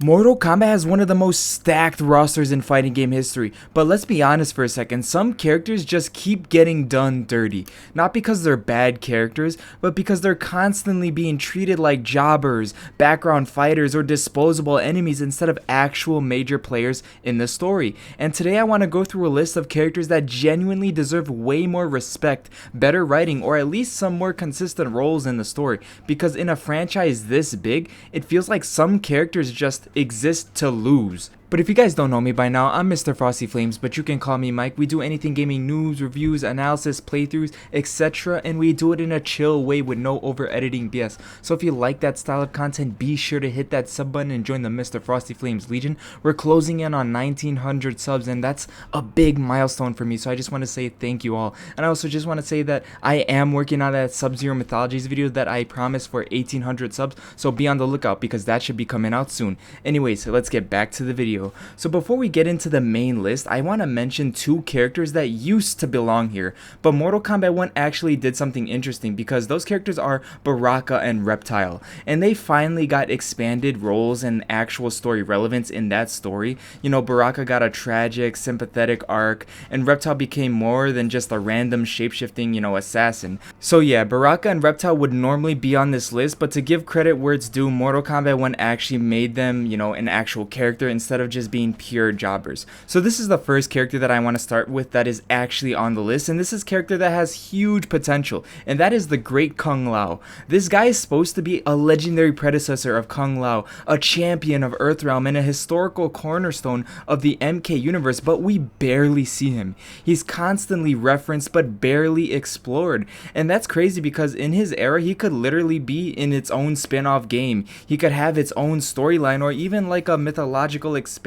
Mortal Kombat has one of the most stacked rosters in fighting game history, but let's be honest for a second, some characters just keep getting done dirty. Not because they're bad characters, but because they're constantly being treated like jobbers, background fighters, or disposable enemies instead of actual major players in the story. And today I want to go through a list of characters that genuinely deserve way more respect, better writing, or at least some more consistent roles in the story. Because in a franchise this big, it feels like some characters just exist to lose. But if you guys don't know me by now, I'm Mr. Frosty Flames, but you can call me Mike. We do anything gaming news, reviews, analysis, playthroughs, etc. And we do it in a chill way with no over editing BS. So if you like that style of content, be sure to hit that sub button and join the Mr. Frosty Flames Legion. We're closing in on 1900 subs and that's a big milestone for me. So I just want to say thank you all. And I also just want to say that I am working on that Sub-Zero Mythologies video that I promised for 1800 subs. So be on the lookout because that should be coming out soon. Anyways, so let's get back to the video. So before we get into the main list, I want to mention two characters that used to belong here, but Mortal Kombat 1 actually did something interesting because those characters are Baraka and Reptile, and they finally got expanded roles and actual story relevance in that story. You know, Baraka got a tragic, sympathetic arc, and Reptile became more than just a random shapeshifting, assassin. So yeah, Baraka and Reptile would normally be on this list, but to give credit where it's due, Mortal Kombat 1 actually made them, an actual character instead of just being pure jobbers. So this is the first character that I want to start with that is actually on the list, and this is a character that has huge potential, and that is the great Kung Lao. This guy is supposed to be a legendary predecessor of Kung Lao, a champion of Earthrealm, and a historical cornerstone of the MK universe, but we barely see him. He's constantly referenced but barely explored, and that's crazy because in his era he could literally be in its own spin-off game. He could have its own storyline or even like a mythological expansion.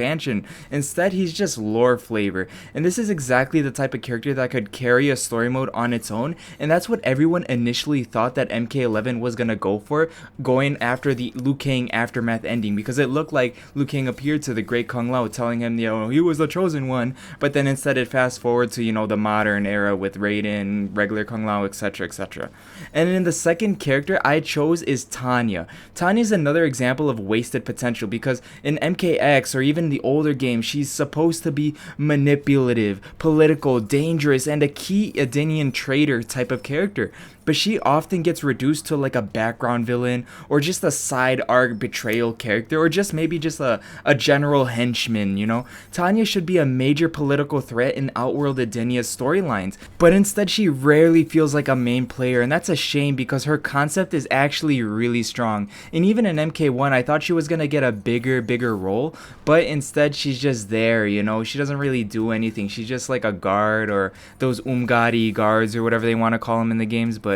Instead, he's just lore flavor, and this is exactly the type of character that could carry a story mode on its own, and that's what everyone initially thought that MK11 was gonna go for, going after the Liu Kang aftermath ending, because it looked like Liu Kang appeared to the great Kung Lao telling him, he was the chosen one, but then instead it fast forward to, the modern era with Raiden, regular Kung Lao, etc, etc. And then the second character I chose is Tanya. Tanya is another example of wasted potential because in MKX or even the older games, she's supposed to be manipulative, political, dangerous, and a key Edenian traitor type of character. But she often gets reduced to like a background villain or just a side arc betrayal character or just maybe just a general henchman, Tanya should be a major political threat in Outworld Edenia's storylines, but instead she rarely feels like a main player, and that's a shame because her concept is actually really strong. And even in MK1 I thought she was gonna get a bigger role, but instead she's just there, she doesn't really do anything. She's just like a guard or those Umgadi guards or whatever they want to call them in the games, but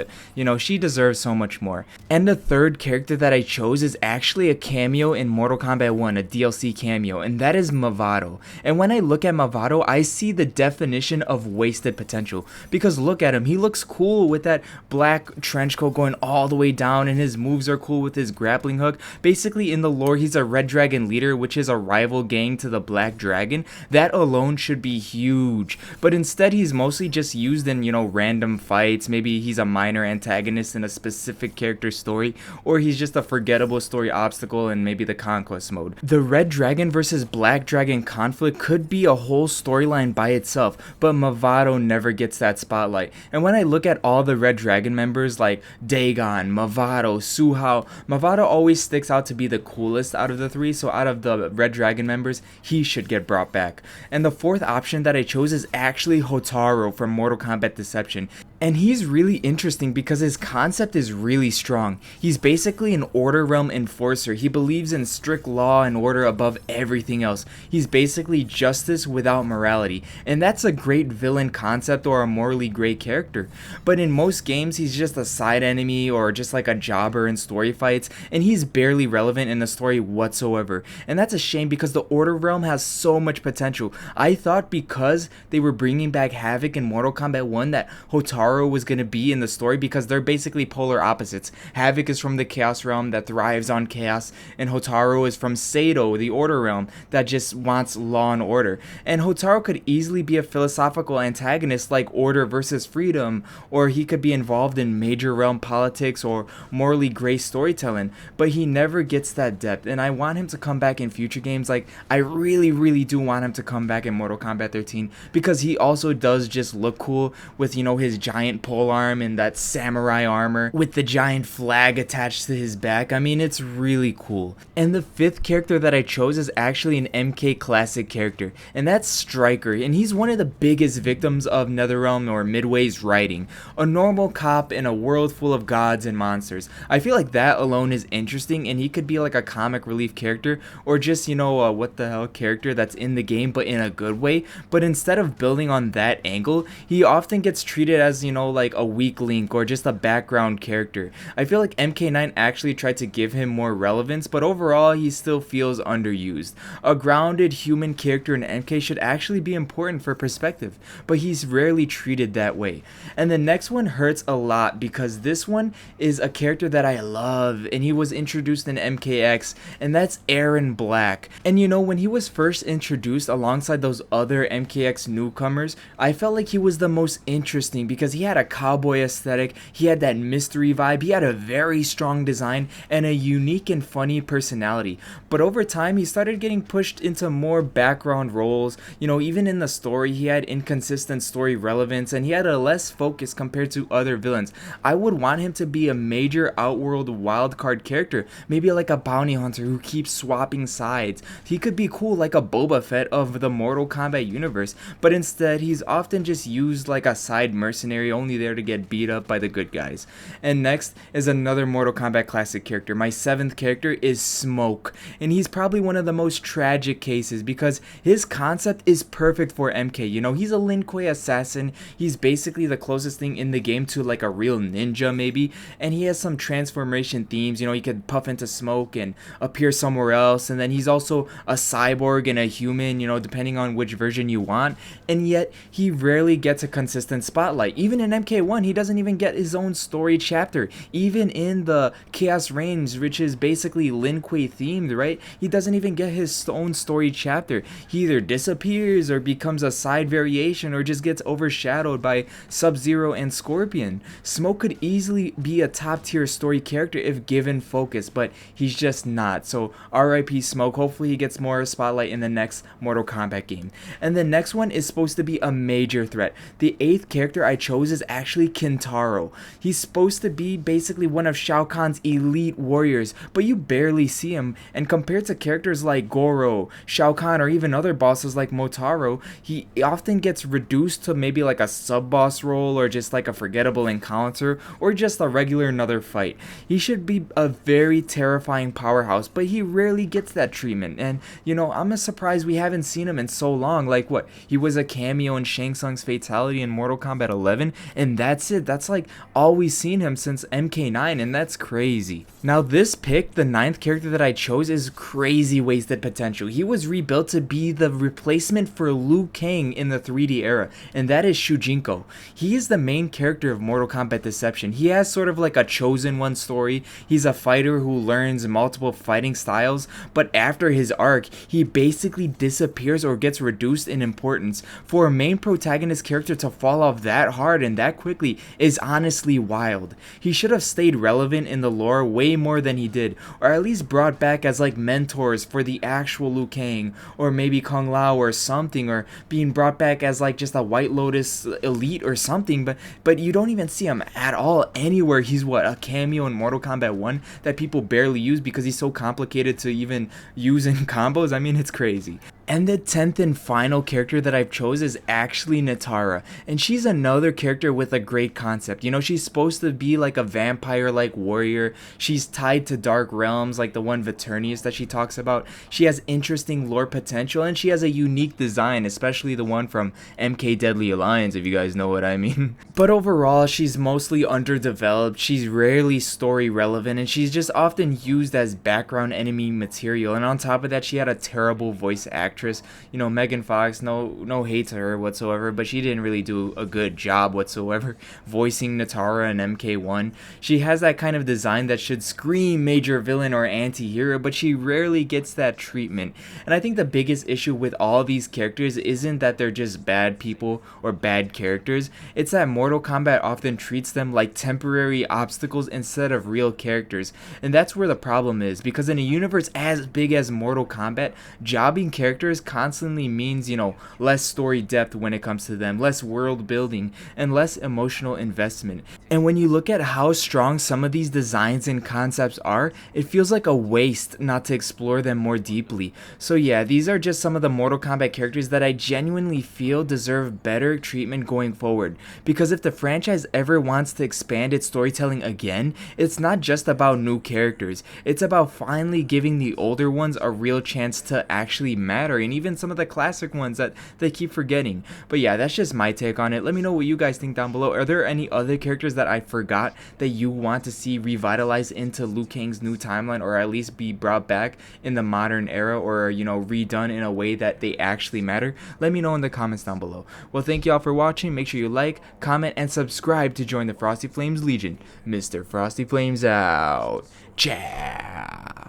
she deserves so much more. And the third character that I chose is actually a cameo in Mortal Kombat 1, a DLC cameo, and that is Mavado. And when I look at Mavado, I see the definition of wasted potential, because look at him, he looks cool with that black trench coat going all the way down, and his moves are cool with his grappling hook. Basically in the lore he's a Red Dragon leader, which is a rival gang to the Black Dragon. That alone should be huge, but instead he's mostly just used in random fights. Maybe he's a minor antagonist in a specific character story, or he's just a forgettable story obstacle in maybe the conquest mode. The Red Dragon versus Black Dragon conflict could be a whole storyline by itself, but Mavado never gets that spotlight. And when I look at all the Red Dragon members like Dagon, Mavado, Suhao, Mavado always sticks out to be the coolest out of the three, so out of the Red Dragon members, he should get brought back. And the fourth option that I chose is actually Hotaro from Mortal Kombat Deception. And he's really interesting because his concept is really strong. He's basically an Order Realm enforcer. He believes in strict law and order above everything else. He's basically justice without morality. And that's a great villain concept or a morally great character. But in most games, he's just a side enemy or just like a jobber in story fights, and he's barely relevant in the story whatsoever. And that's a shame because the Order Realm has so much potential. I thought because they were bringing back Havoc in Mortal Kombat 1 that Hotaro was going to be in the story story because they're basically polar opposites. Havoc is from the Chaos Realm that thrives on chaos, and Hotaro is from Sado, the Order Realm, that just wants law and order. And Hotaro could easily be a philosophical antagonist like order versus freedom, or he could be involved in major realm politics or morally gray storytelling, but he never gets that depth, and I want him to come back in future games. Like, I really do want him to come back in Mortal Kombat 13 because he also does just look cool with, you know, his giant pole arm and that samurai armor with the giant flag attached to his back. I mean, it's really cool. And the fifth character that I chose is actually an MK classic character, and that's Striker, and he's one of the biggest victims of NetherRealm or Midway's writing. A normal cop in a world full of gods and monsters. I feel like that alone is interesting, and he could be like a comic relief character, or just, you know, what the hell character that's in the game but in a good way. But instead of building on that angle, he often gets treated as, you know, like a weak link or just a background character. I feel like MK9 actually tried to give him more relevance, but overall he still feels underused. A grounded human character in MK should actually be important for perspective, but he's rarely treated that way. And the next one hurts a lot because this one is a character that I love, and he was introduced in MKX, and that's Aaron Black. And you know, when he was first introduced alongside those other MKX newcomers, I felt like he was the most interesting because he had a cowboy aesthetic, he had that mystery vibe, he had a very strong design, and a unique and funny personality. But over time, he started getting pushed into more background roles. You know, even in the story, he had inconsistent story relevance, and he had a less focus compared to other villains. I would want him to be a major outworld wildcard character, maybe like a bounty hunter who keeps swapping sides. He could be cool like a Boba Fett of the Mortal Kombat universe, but instead he's often just used like a side mercenary, only there to get beat up by the good guys. And next is another Mortal Kombat classic character. My seventh character is Smoke, and he's probably one of the most tragic cases because his concept is perfect for MK. You know, he's a Lin Kuei assassin, he's basically the closest thing in the game to like a real ninja maybe, and he has some transformation themes. You know, he could puff into smoke and appear somewhere else, and then he's also a cyborg and a human, you know, depending on which version you want, and yet he rarely gets a consistent spotlight. Even in MK1, he doesn't even get his own story chapter. Even in the Chaos Reigns, which is basically Lin Kuei themed, right, he doesn't even get his own story chapter. He either disappears or becomes a side variation or just gets overshadowed by Sub-Zero and Scorpion. Smoke could easily be a top tier story character if given focus, but he's just not. So RIP Smoke. Hopefully he gets more spotlight in the next Mortal Kombat game. And the next one is supposed to be a major threat. The eighth character I chose is actually Canaro. He's supposed to be basically one of Shao Kahn's elite warriors, but you barely see him, and compared to characters like Goro, Shao Kahn, or even other bosses like Motaro, he often gets reduced to maybe like a sub-boss role or just like a forgettable encounter or just a regular another fight. He should be a very terrifying powerhouse, but he rarely gets that treatment, and you know, I'm surprised we haven't seen him in so long. Like, what, he was a cameo in Shang Tsung's Fatality in Mortal Kombat 11, and that's it. That's like all we've seen him since MK9, and that's crazy. Now this pick, the ninth character that I chose, is crazy wasted potential. He was rebuilt to be the replacement for Liu Kang in the 3D era, and that is Shujinko. He is the main character of Mortal Kombat Deception. He has sort of like a chosen one story. He's a fighter who learns multiple fighting styles, but after his arc, he basically disappears or gets reduced in importance. For a main protagonist character to fall off that hard and that quickly is honestly wild. He should have stayed relevant in the lore way more than he did, or at least brought back as like mentors for the actual Liu Kang, or maybe Kung Lao or something, or being brought back as like just a White Lotus elite or something, but you don't even see him at all anywhere. He's what, a cameo in Mortal Kombat 1 that people barely use because he's so complicated to even use in combos. I mean, it's crazy. And the 10th and final character that I've chose is actually Natara, and she's another character with a great concept. You know, she's supposed to be like a vampire-like warrior. She's tied to dark realms like the one Viturnius that she talks about. She has interesting lore potential, and she has a unique design, especially the one from MK Deadly Alliance, if you guys know what I mean. But overall, she's mostly underdeveloped, she's rarely story relevant, and she's just often used as background enemy material, and on top of that, she had a terrible voice actor. actress. You know, Megan Fox, no hate to her whatsoever, but she didn't really do a good job whatsoever voicing Natara in MK1. She has that kind of design that should scream major villain or anti-hero, but she rarely gets that treatment. And I think the biggest issue with all these characters isn't that they're just bad people or bad characters, it's that Mortal Kombat often treats them like temporary obstacles instead of real characters. And that's where the problem is, because in a universe as big as Mortal Kombat, jobbing characters constantly means, you know, less story depth when it comes to them, less world building, and less emotional investment. And when you look at how strong some of these designs and concepts are, it feels like a waste not to explore them more deeply. So yeah, these are just some of the Mortal Kombat characters that I genuinely feel deserve better treatment going forward. Because if the franchise ever wants to expand its storytelling again, it's not just about new characters, it's about finally giving the older ones a real chance to actually matter, and even some of the classic ones that they keep forgetting. But yeah, that's just my take on it. Let me know what you guys think down below. Are there any other characters that I forgot that you want to see revitalized into Liu Kang's new timeline, or at least be brought back in the modern era, or, you know, redone in a way that they actually matter? Let me know in the comments down below. Well, thank you all for watching. Make sure you like, comment, and subscribe to join the Frosty Flames Legion. Mr. Frosty Flames out. Ciao.